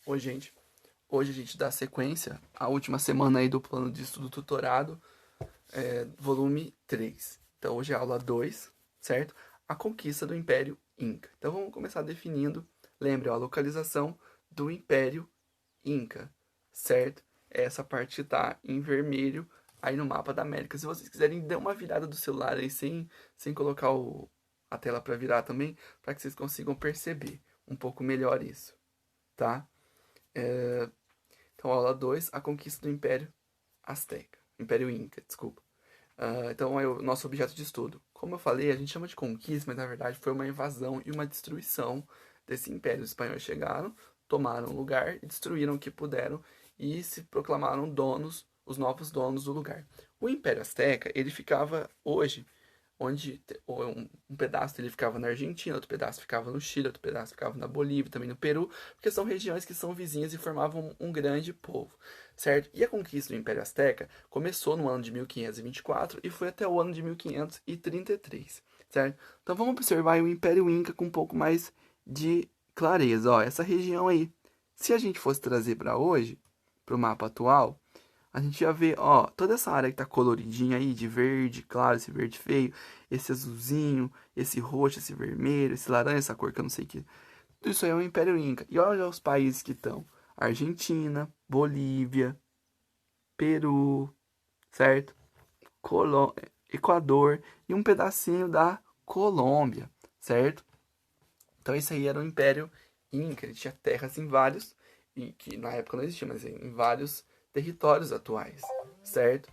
Oi, gente. Hoje a gente dá sequência à última semana aí do plano de estudo tutorado, volume 3. Então hoje é a aula 2, certo? A conquista do Império Inca. Então vamos começar definindo, lembre, ó, a localização do Império Inca, certo? Essa parte que tá em vermelho aí no mapa da América. Se vocês quiserem, dê uma virada do celular aí sem colocar a tela para virar também, para que vocês consigam perceber um pouco melhor isso, tá? Então, aula 2, a conquista do Império Azteca. Império Inca, desculpa. Então, é o nosso objeto de estudo. Como eu falei, a gente chama de conquista, mas na verdade foi uma invasão e uma destruição desse império. Os espanhóis chegaram, tomaram o lugar e destruíram o que puderam e se proclamaram donos, os novos donos do lugar. O Império Azteca, ele ficava hoje onde um pedaço dele ficava na Argentina, outro pedaço ficava no Chile, outro pedaço ficava na Bolívia, também no Peru, porque são regiões que são vizinhas e formavam um grande povo, certo? E a conquista do Império Azteca começou no ano de 1524 e foi até o ano de 1533, certo? Então vamos observar o Império Inca com um pouco mais de clareza. Ó, essa região aí, se a gente fosse trazer para hoje, para o mapa atual, a gente ia ver, ó, toda essa área que tá coloridinha aí, de verde, claro, esse verde feio, esse azulzinho, esse roxo, esse vermelho, esse laranja, essa cor que eu não sei que. Tudo isso aí é o Império Inca. E olha os países que estão: Argentina, Bolívia, Peru, certo? Equador e um pedacinho da Colômbia, certo? Então esse aí era o Império Inca. Ele tinha terras em vários, e que na época não existia, mas em vários territórios atuais, certo?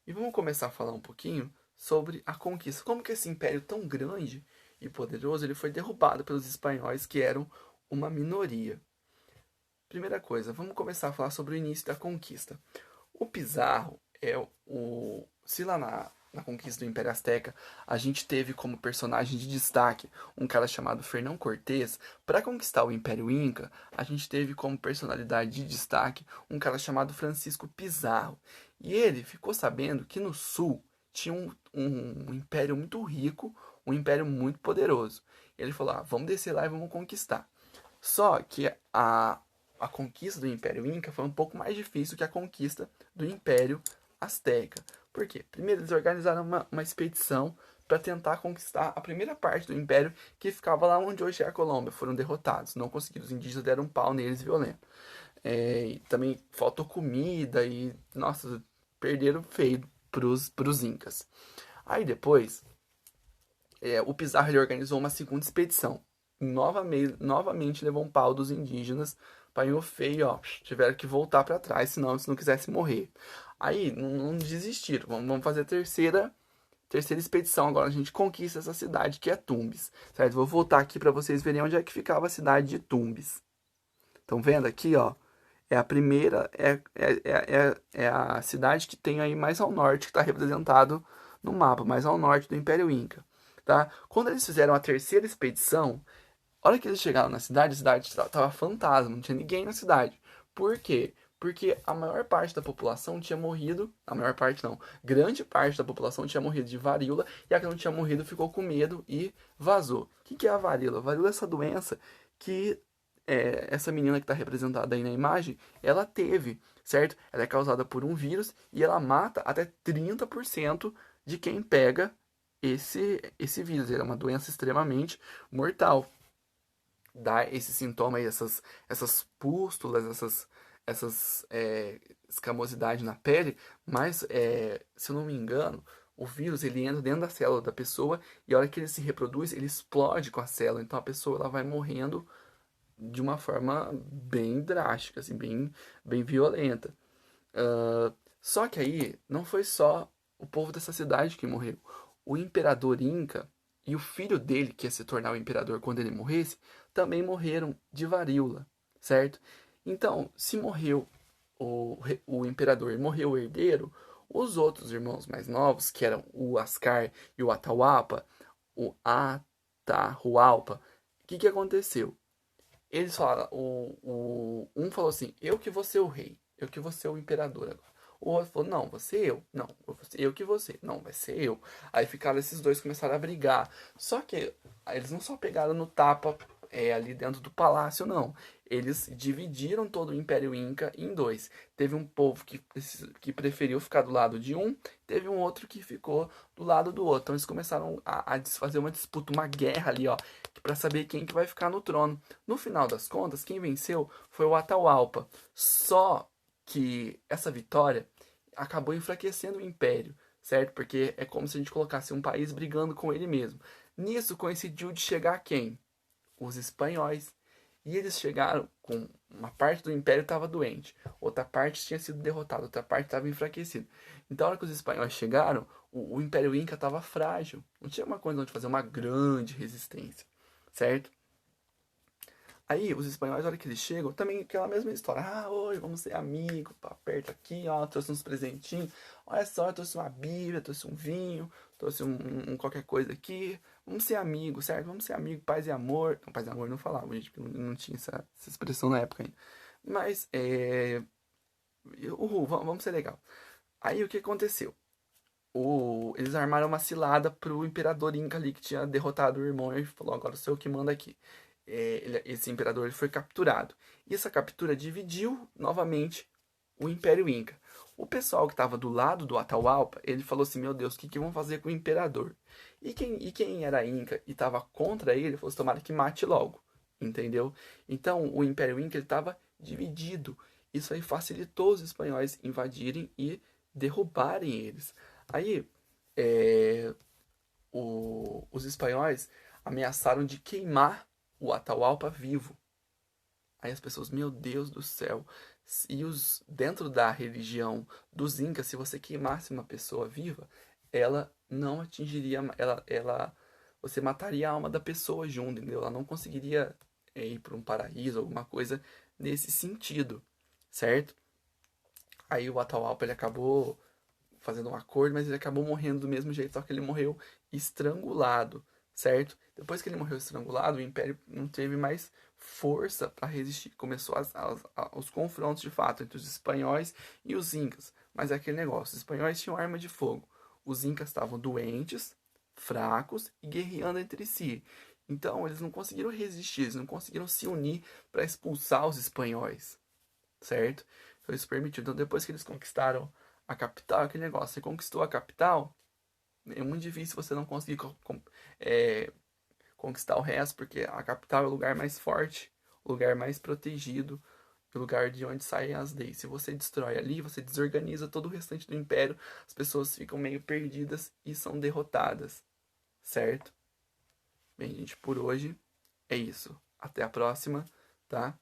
E vamos começar a falar um pouquinho sobre a conquista. Como que esse império tão grande e poderoso ele foi derrubado pelos espanhóis, que eram uma minoria. Primeira coisa, vamos começar a falar sobre o início da conquista. O Pizarro é o... Se lá na conquista do Império Azteca a gente teve como personagem de destaque um cara chamado Fernão Cortés, para conquistar o Império Inca, a gente teve como personalidade de destaque um cara chamado Francisco Pizarro. E ele ficou sabendo que no sul tinha um império muito rico, um império muito poderoso. Ele falou: vamos descer lá e vamos conquistar. Só que a conquista do Império Inca foi um pouco mais difícil que a conquista do Império Azteca. Por quê? Primeiro, eles organizaram uma expedição para tentar conquistar a primeira parte do Império, que ficava lá onde hoje é a Colômbia. Foram derrotados, não conseguiram. Os indígenas deram um pau neles violento. E também faltou comida e, nossa, perderam feio pros Incas. Aí depois, o Pizarro ele organizou uma segunda expedição. Novamente levou um pau dos indígenas, apanhou feio, ó, tiveram que voltar para trás, senão se não quisesse morrer. Aí não desistiram, vamos fazer a terceira expedição. Agora a gente conquista essa cidade que é Tumbes, certo? Vou voltar aqui para vocês verem onde é que ficava a cidade de Tumbes. Estão vendo aqui, ó? É a primeira, é a cidade que tem aí mais ao norte, que está representado no mapa, mais ao norte do Império Inca, tá? Quando eles fizeram a terceira expedição, a hora que eles chegaram na cidade, a cidade estava fantasma, não tinha ninguém na cidade. Por quê? Porque a maior parte da população tinha morrido, a maior parte não, grande parte da população tinha morrido de varíola, e a que não tinha morrido ficou com medo e vazou. O que é a varíola? A varíola é essa doença que essa menina que está representada aí na imagem, ela teve, certo? Ela é causada por um vírus e ela mata até 30% de quem pega esse vírus. Ele é uma doença extremamente mortal. Dá esse sintoma aí, essas pústulas, essas escamosidades na pele, mas se eu não me engano, o vírus ele entra dentro da célula da pessoa e a hora que ele se reproduz, ele explode com a célula, então a pessoa ela vai morrendo de uma forma bem drástica, assim, bem violenta. Só que aí não foi só o povo dessa cidade que morreu. O imperador Inca e o filho dele, que ia se tornar o imperador quando ele morresse, também morreram de varíola, certo? Então, se morreu o imperador e morreu o herdeiro, os outros irmãos mais novos, que eram o Ascar e o Atahualpa, o Atahualpa, o que aconteceu? Eles falaram, um falou assim: eu que vou ser o rei, eu que vou ser o imperador agora. O outro falou: não, você eu, não, eu que você, não, vai ser eu. Aí ficaram esses dois, começaram a brigar. Só que eles não só pegaram no tapa ali dentro do palácio, não. Eles dividiram todo o Império Inca em dois. Teve um povo que preferiu ficar do lado de um, teve um outro que ficou do lado do outro. Então eles começaram a fazer uma disputa, uma guerra ali, ó, para saber quem que vai ficar no trono. No final das contas, quem venceu foi o Atahualpa. Só que essa vitória acabou enfraquecendo o Império, certo? Porque é como se a gente colocasse um país brigando com ele mesmo. Nisso coincidiu de chegar quem? Os espanhóis. E eles chegaram com uma parte do império estava doente, outra parte tinha sido derrotada, outra parte estava enfraquecida. Então, na hora que os espanhóis chegaram, o Império Inca estava frágil, não tinha uma condição de fazer uma grande resistência, certo? Aí, os espanhóis, na hora que eles chegam, também aquela mesma história. Ah, oi, vamos ser amigos, pá, perto aqui, ó, trouxe uns presentinhos. Olha só, eu trouxe uma bíblia, trouxe um vinho, trouxe um qualquer coisa aqui. Vamos ser amigos, certo? Vamos ser amigos, paz e amor. Não, paz e amor não falava, gente, porque não tinha essa expressão na época ainda. Mas, uhul, vamos ser legal. Aí, o que aconteceu? Eles armaram uma cilada pro imperador Inca ali que tinha derrotado o irmão e falou: agora sou eu que mando aqui. Esse imperador ele foi capturado. E essa captura dividiu novamente o Império Inca. O pessoal que estava do lado do Atahualpa, ele falou assim: meu Deus, o que vão fazer com o imperador? E quem era Inca e estava contra ele, falou assim: tomara que mate logo. Entendeu? Então o Império Inca estava dividido. Isso aí facilitou os espanhóis invadirem e derrubarem eles. Aí, os espanhóis ameaçaram de queimar o Atahualpa vivo. Aí as pessoas, meu Deus do céu. Dentro da religião dos Incas, se você queimasse uma pessoa viva, ela não atingiria, você mataria a alma da pessoa junto, entendeu? Ela não conseguiria ir para um paraíso, alguma coisa nesse sentido, certo? Aí o Atahualpa ele acabou fazendo um acordo, mas ele acabou morrendo do mesmo jeito, só que ele morreu estrangulado, certo? Depois que ele morreu estrangulado, o Império não teve mais força para resistir. Começou os confrontos de fato entre os espanhóis e os incas. Mas é aquele negócio, os espanhóis tinham arma de fogo. Os incas estavam doentes, fracos e guerreando entre si. Então eles não conseguiram resistir, eles não conseguiram se unir para expulsar os espanhóis, certo? Então isso permitiu. Então depois que eles conquistaram a capital, aquele negócio, você conquistou a capital, é muito difícil você não conseguir é, conquistar o resto, porque a capital é o lugar mais forte, o lugar mais protegido, o lugar de onde saem as leis. Se você destrói ali, você desorganiza todo o restante do império, as pessoas ficam meio perdidas e são derrotadas, certo? Bem, gente, por hoje é isso. Até a próxima, tá?